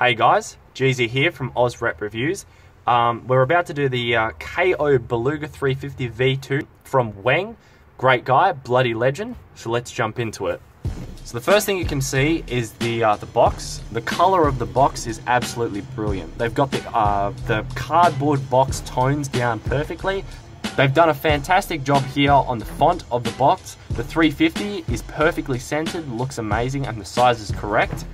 Hey guys, Yeezy here from Oz Rep Reviews. We're about to do the KO Beluga 350 V2 from Weng. Great guy, bloody legend. So let's jump into it. So the first thing you can see is the box. The color of the box is absolutely brilliant. They've got the cardboard box tones down perfectly. They've done a fantastic job here on the font of the box. The 350 is perfectly centered, looks amazing, and the size is correct.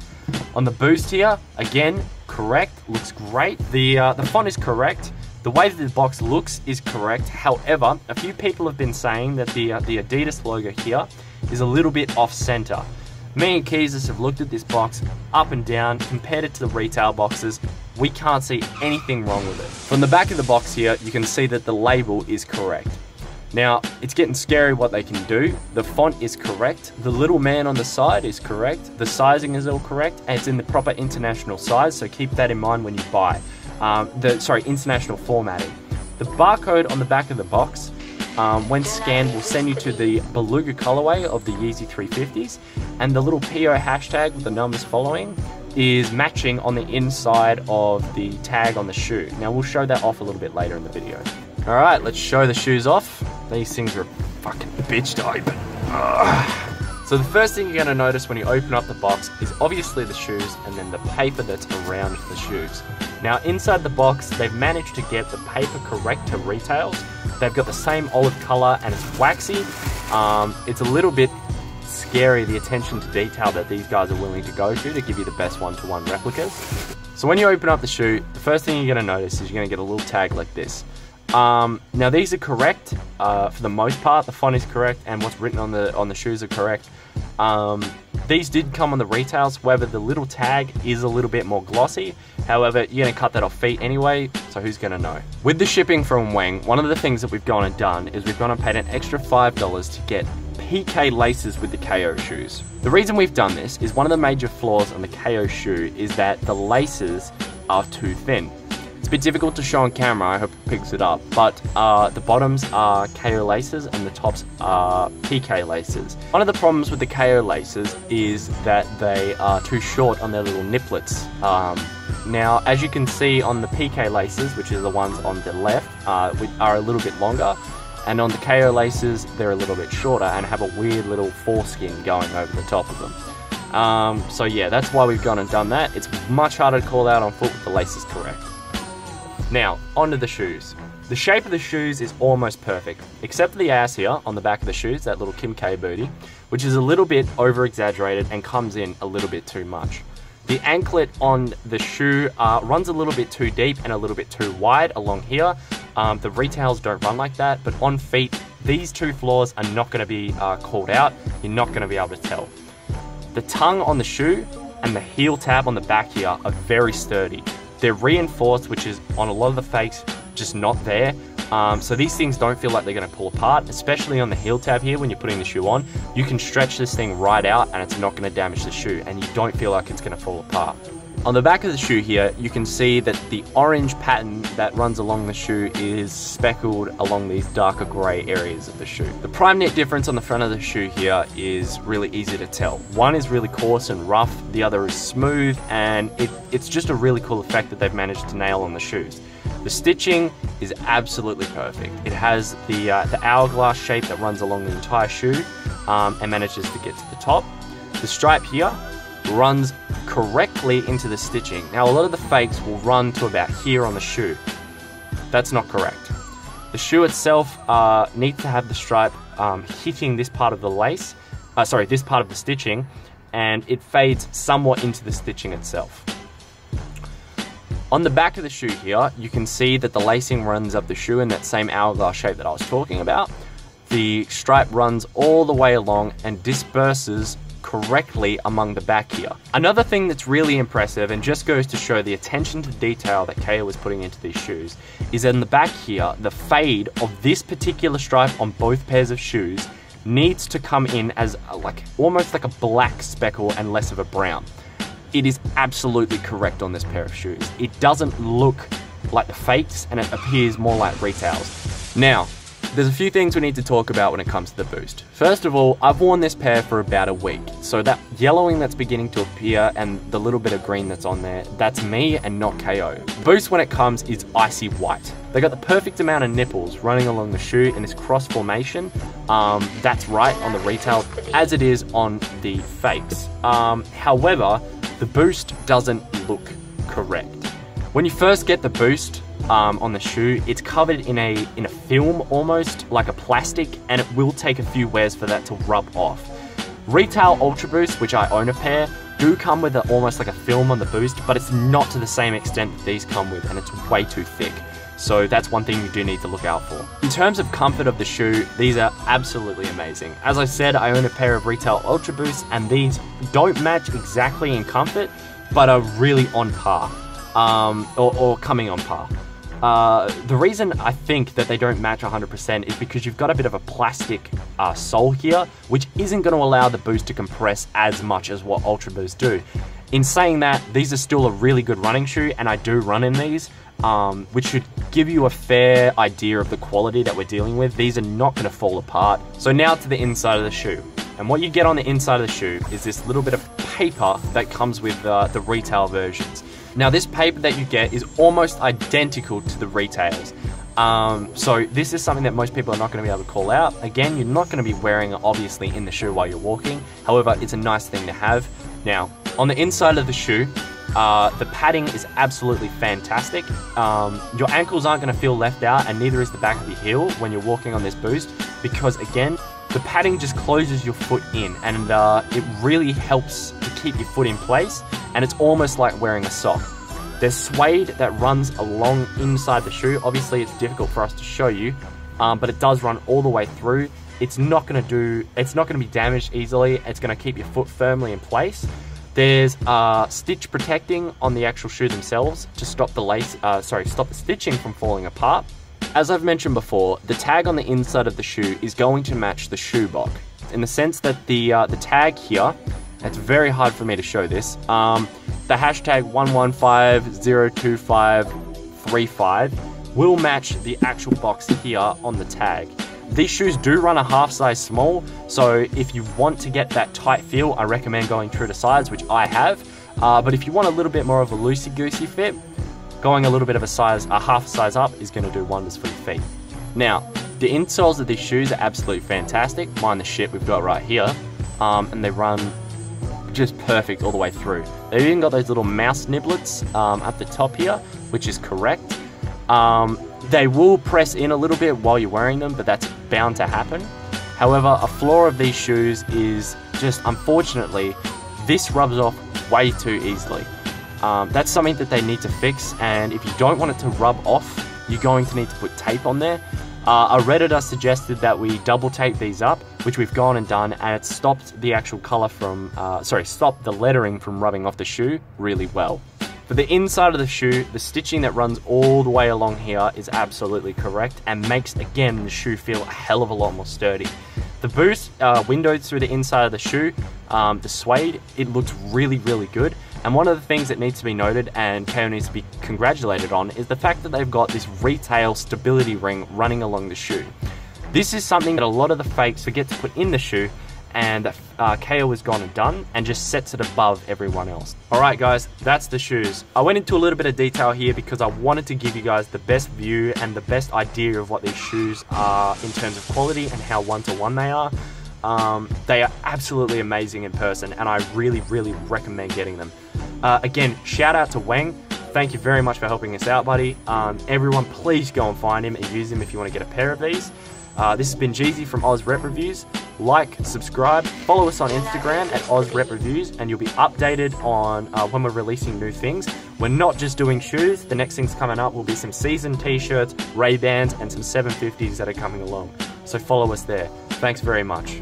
On the boost here, again, correct, looks great. The font is correct. The way that the box looks is correct. However, a few people have been saying that the Adidas logo here is a little bit off center. Me and Keezus have looked at this box up and down, compared it to the retail boxes. We can't see anything wrong with it. From the back of the box here, you can see that the label is correct. Now, it's getting scary what they can do. The font is correct. The little man on the side is correct. The sizing is all correct, and it's in the proper international size, so keep that in mind when you buy. International formatting. The barcode on the back of the box, when scanned, will send you to the Beluga colorway of the Yeezy 350s, and the little PO hashtag with the numbers following is matching on the inside of the tag on the shoe. Now, we'll show that off a little bit later in the video. All right, let's show the shoes off. These things are a fucking bitch to open. Ugh. So the first thing you're gonna notice when you open up the box is obviously the shoes and then the paper that's around the shoes. Now inside the box, they've managed to get the paper correct to retails. They've got the same olive color and it's waxy. It's a little bit scary, the attention to detail that these guys are willing to go to give you the best one-to-one replicas. So when you open up the shoe, the first thing you're gonna notice is you're gonna get a little tag like this. Now these are correct for the most part. The font is correct and what's written on the shoes are correct. These did come on the retails, however the little tag is a little bit more glossy. However, you're going to cut that off feet anyway, so who's going to know? With the shipping from Weng, one of the things that we've gone and done is we've gone and paid an extra $5 to get PK laces with the KO shoes. The reason we've done this is one of the major flaws on the KO shoe is that the laces are too thin. It's a bit difficult to show on camera, I hope it picks it up, but the bottoms are KO laces and the tops are PK laces. One of the problems with the KO laces is that they are too short on their little niplets. Now, as you can see on the PK laces, which are the ones on the left, are a little bit longer, and on the KO laces, they're a little bit shorter and have a weird little foreskin going over the top of them. So yeah, that's why we've gone and done that. It's much harder to call out on foot with the laces correct. Now, onto the shoes. The shape of the shoes is almost perfect, except for the ass here on the back of the shoes, that little Kim K booty, which is a little bit over-exaggerated and comes in a little bit too much. The anklet on the shoe runs a little bit too deep and a little bit too wide along here. The retails don't run like that, but on feet, these two flaws are not going to be called out. You're not going to be able to tell. The tongue on the shoe and the heel tab on the back here are very sturdy. They're reinforced, which is on a lot of the fakes just not there. So these things don't feel like they're going to pull apart, especially on the heel tab here when you're putting the shoe on. You can stretch this thing right out and it's not going to damage the shoe and you don't feel like it's going to fall apart. On the back of the shoe here, you can see that the orange pattern that runs along the shoe is speckled along these darker grey areas of the shoe. The prime net difference on the front of the shoe here is really easy to tell. One is really coarse and rough, the other is smooth, and it's just a really cool effect that they've managed to nail on the shoes. The stitching is absolutely perfect. It has the hourglass shape that runs along the entire shoe and manages to get to the top. The stripe here runs correctly into the stitching. Now, a lot of the fakes will run to about here on the shoe. That's not correct. The shoe itself needs to have the stripe hitting this part of the lace, this part of the stitching, and it fades somewhat into the stitching itself. On the back of the shoe here, you can see that the lacing runs up the shoe in that same hourglass shape that I was talking about. The stripe runs all the way along and disperses correctly among the back here. Another thing that's really impressive and just goes to show the attention to detail that KO was putting into these shoes is in the back here, the fade of this particular stripe on both pairs of shoes needs to come in as almost like a black speckle and less of a brown. It is absolutely correct on this pair of shoes. It doesn't look like the fakes and it appears more like retails. Now, There's a few things we need to talk about when it comes to the Boost. First of all, I've worn this pair for about a week. So that yellowing that's beginning to appear and the little bit of green that's on there, that's me and not KO. Boost when it comes is icy white. They got the perfect amount of nipples running along the shoe in this cross formation. That's right on the retail as it is on the fakes. However, the Boost doesn't look correct. When you first get the Boost on the shoe, it's covered in a film, almost like a plastic, and it will take a few wears for that to rub off. Retail Ultra Boost, which I own a pair, do come with almost like a film on the Boost, but it's not to the same extent that these come with, and it's way too thick. So that's one thing you do need to look out for. In terms of comfort of the shoe, these are absolutely amazing. As I said, I own a pair of Retail Ultra Boosts, and these don't match exactly in comfort, but are really on par, or coming on par. The reason I think that they don't match 100% is because you've got a bit of a plastic sole here, which isn't going to allow the Boost to compress as much as what Ultra Boosts do. In saying that, these are still a really good running shoe, and I do run in these, which should give you a fair idea of the quality that we're dealing with. These are not going to fall apart. So now to the inside of the shoe. And what you get on the inside of the shoe is this little bit of paper that comes with the retail versions. Now this paper that you get is almost identical to the retails. So this is something that most people are not going to be able to call out. Again, you're not going to be wearing it obviously in the shoe while you're walking. However, it's a nice thing to have. Now, on the inside of the shoe, the padding is absolutely fantastic. Your ankles aren't going to feel left out, and neither is the back of your heel when you're walking on this Boost, because again, the padding just closes your foot in, and it really helps to keep your foot in place, and it's almost like wearing a sock. There's suede that runs along inside the shoe. Obviously, it's difficult for us to show you, but it does run all the way through. It's not going to be damaged easily. It's going to keep your foot firmly in place. There's stitch protecting on the actual shoe themselves to stop the stop the stitching from falling apart. As I've mentioned before, the tag on the inside of the shoe is going to match the shoe box, in the sense that the tag here, it's very hard for me to show this, the hashtag 115-025-35 will match the actual box here on the tag. These shoes do run a half size small, so if you want to get that tight feel, I recommend going true to size, which I have. But if you want a little bit more of a loosey-goosey fit, going a little bit of a half size up is going to do wonders for your feet. Now, the insoles of these shoes are absolutely fantastic. Mine the shit we've got right here, and they run just perfect all the way through. They've even got those little mouse niblets at the top here, which is correct. They will press in a little bit while you're wearing them, but that's bound to happen. However, a flaw of these shoes is just, unfortunately, this rubs off way too easily. That's something that they need to fix, and if you don't want it to rub off, you're going to need to put tape on there. A Redditor suggested that we double tape these up, which we've gone and done, and it stopped the actual color from, stopped the lettering from rubbing off the shoe really well. For the inside of the shoe, the stitching that runs all the way along here is absolutely correct and makes, again, the shoe feel a hell of a lot more sturdy. The Boost windowed through the inside of the shoe, the suede, it looks really, really good. And one of the things that needs to be noted, and KO needs to be congratulated on, is the fact that they've got this retail stability ring running along the shoe. This is something that a lot of the fakes forget to put in the shoe, and that KO has gone and done, and just sets it above everyone else. Alright guys, that's the shoes. I went into a little bit of detail here because I wanted to give you guys the best view and the best idea of what these shoes are in terms of quality and how one-to-one they are. They are absolutely amazing in person, and I really, really recommend getting them. Again, shout out to Weng. Thank you very much for helping us out, buddy. Everyone, please go and find him and use him if you want to get a pair of these. This has been Yeezy from Oz Rep Reviews. Like, subscribe, follow us on Instagram at Oz Rep Reviews, and you'll be updated on when we're releasing new things. We're not just doing shoes. The next things coming up will be some season t-shirts, Ray-Bans, and some 750s that are coming along. So follow us there. Thanks very much.